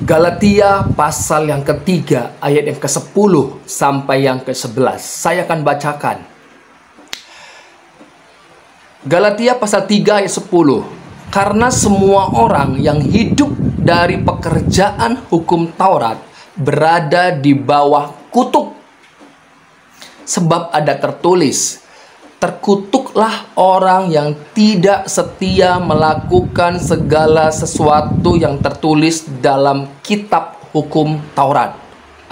Galatia pasal yang ketiga ayat yang ke-10 sampai yang ke-11. Saya akan bacakan. Galatia pasal 3 ayat 10. Karena semua orang yang hidup dari pekerjaan hukum Taurat berada di bawah kutuk. Sebab ada tertulis, terkutuklah orang yang tidak setia melakukan segala sesuatu yang tertulis dalam kitab hukum Taurat.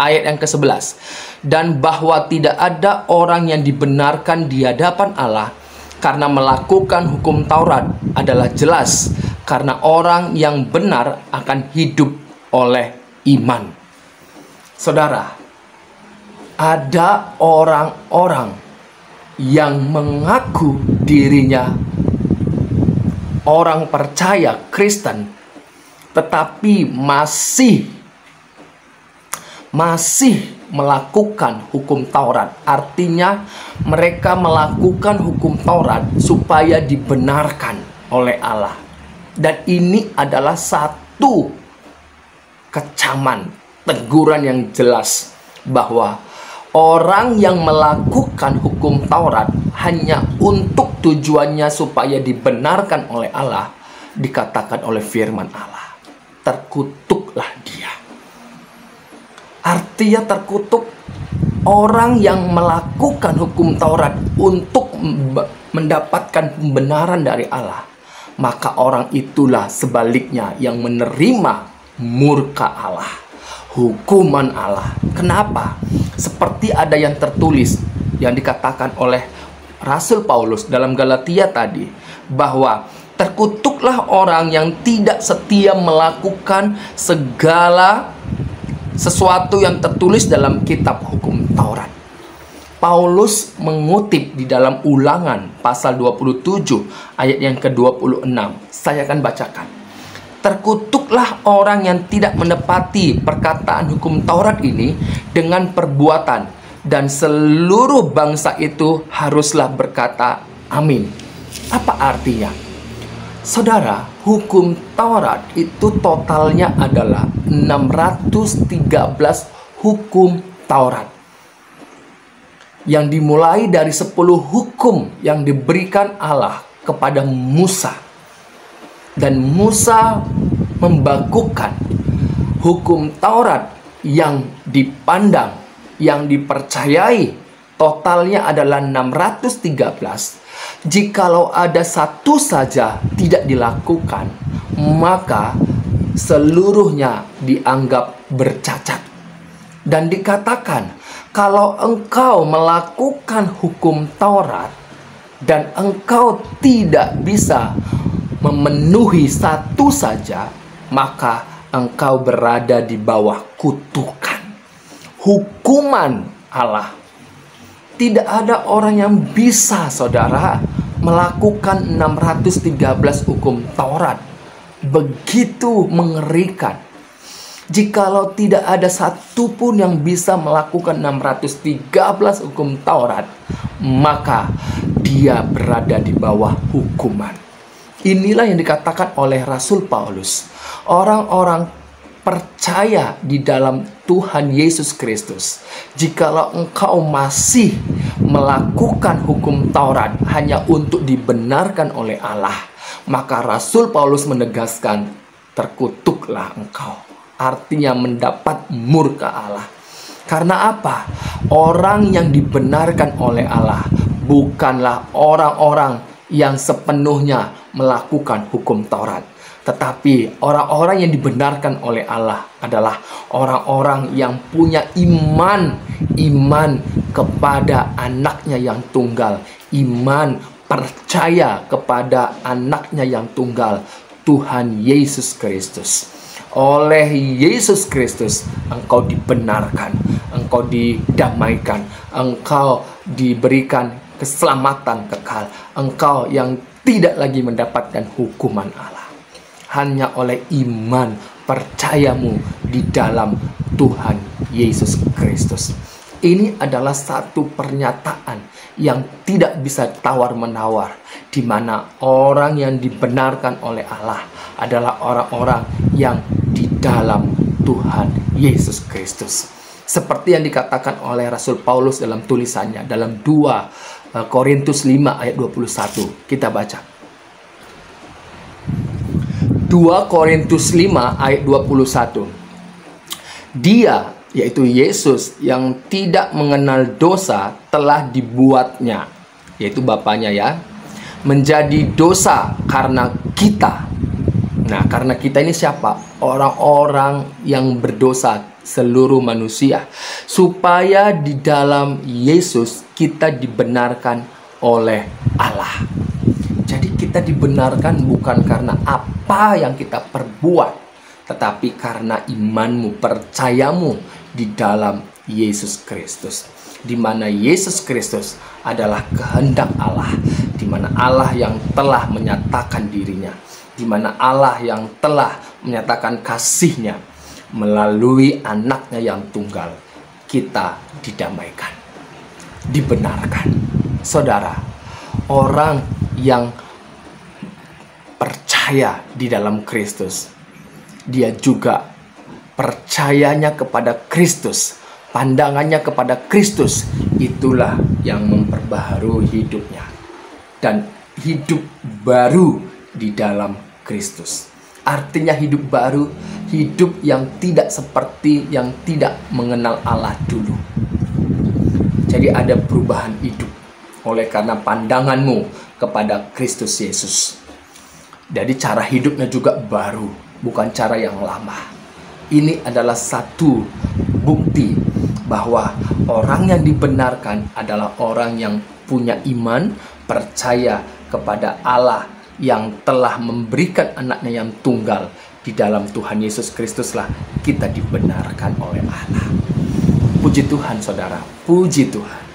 Ayat yang ke-11. Dan bahwa tidak ada orang yang dibenarkan di hadapan Allah karena melakukan hukum Taurat adalah jelas, karena orang yang benar akan hidup oleh iman. Saudara, ada orang-orang yang mengaku dirinya orang percaya Kristen, tetapi masih melakukan hukum Taurat. Artinya mereka melakukan hukum Taurat supaya dibenarkan oleh Allah. Dan ini adalah satu kecaman, teguran yang jelas bahwa orang yang melakukan hukum Taurat hanya untuk tujuannya supaya dibenarkan oleh Allah, dikatakan oleh firman Allah, terkutuklah dia. Artinya terkutuk orang yang melakukan hukum Taurat untuk mendapatkan pembenaran dari Allah. Maka orang itulah sebaliknya yang menerima murka Allah, hukuman Allah. Kenapa? Seperti ada yang tertulis yang dikatakan oleh Rasul Paulus dalam Galatia tadi, bahwa terkutuklah orang yang tidak setia melakukan segala sesuatu yang tertulis dalam kitab hukum Taurat. Paulus mengutip di dalam Ulangan pasal 27 ayat yang ke-26. Saya akan bacakan. Terkutuklah orang yang tidak menepati perkataan hukum Taurat ini dengan perbuatan, dan seluruh bangsa itu haruslah berkata amin. Apa artinya? Saudara, hukum Taurat itu totalnya adalah 613 hukum Taurat, yang dimulai dari 10 hukum yang diberikan Allah kepada Musa. Dan Musa membakukan hukum Taurat yang dipandang, yang dipercayai totalnya adalah 613. Jikalau ada satu saja tidak dilakukan, maka seluruhnya dianggap bercacat. Dan dikatakan, kalau engkau melakukan hukum Taurat dan engkau tidak bisa memenuhi satu saja, maka engkau berada di bawah kutukan, hukuman Allah. Tidak ada orang yang bisa, saudara, melakukan 613 hukum Taurat. Begitu mengerikan. Jikalau tidak ada satu pun yang bisa melakukan 613 hukum Taurat, maka dia berada di bawah hukuman. Inilah yang dikatakan oleh Rasul Paulus. Orang-orang percaya di dalam Tuhan Yesus Kristus, jikalau engkau masih melakukan hukum Taurat hanya untuk dibenarkan oleh Allah, maka Rasul Paulus menegaskan, terkutuklah engkau. Artinya mendapat murka Allah. Karena apa? Orang yang dibenarkan oleh Allah bukanlah orang-orang yang sepenuhnya melakukan hukum Taurat, tetapi orang-orang yang dibenarkan oleh Allah adalah orang-orang yang punya iman kepada anaknya yang tunggal, iman percaya kepada anaknya yang tunggal, Tuhan Yesus Kristus. Oleh Yesus Kristus engkau dibenarkan, engkau didamaikan, engkau diberikan keselamatan kekal, engkau yang tidak lagi mendapatkan hukuman Allah. Hanya oleh iman percayamu di dalam Tuhan Yesus Kristus. Ini adalah satu pernyataan yang tidak bisa tawar-menawar, di mana orang yang dibenarkan oleh Allah adalah orang-orang yang di dalam Tuhan Yesus Kristus. Seperti yang dikatakan oleh Rasul Paulus dalam tulisannya dalam 2 Korintus 5 ayat 21. Kita baca. 2 Korintus 5 ayat 21. Dia, yaitu Yesus, yang tidak mengenal dosa telah dibuatnya, yaitu Bapaknya ya, menjadi dosa karena kita. Nah, karena kita ini siapa? Orang-orang yang berdosa, seluruh manusia, supaya di dalam Yesus kita dibenarkan oleh Allah. Jadi kita dibenarkan bukan karena apa yang kita perbuat, tetapi karena imanmu, percayamu di dalam Yesus Kristus. Di mana Yesus Kristus adalah kehendak Allah, di mana Allah yang telah menyatakan dirinya, di mana Allah yang telah menyatakan kasih-Nya melalui anaknya yang tunggal. Kita didamaikan, dibenarkan. Saudara, orang yang percaya di dalam Kristus, dia juga percayanya kepada Kristus, pandangannya kepada Kristus, itulah yang memperbaharui hidupnya. Dan hidup baru di dalam Kristus. Artinya hidup baru, hidup yang tidak seperti yang tidak mengenal Allah dulu. Jadi ada perubahan hidup oleh karena pandanganmu kepada Kristus Yesus. Jadi cara hidupnya juga baru, bukan cara yang lama. Ini adalah satu bukti bahwa orang yang dibenarkan adalah orang yang punya iman, percaya kepada Allah yang telah memberikan anaknya yang tunggal. Di dalam Tuhan Yesus Kristuslah kita dibenarkan oleh Allah. Puji Tuhan saudara, puji Tuhan.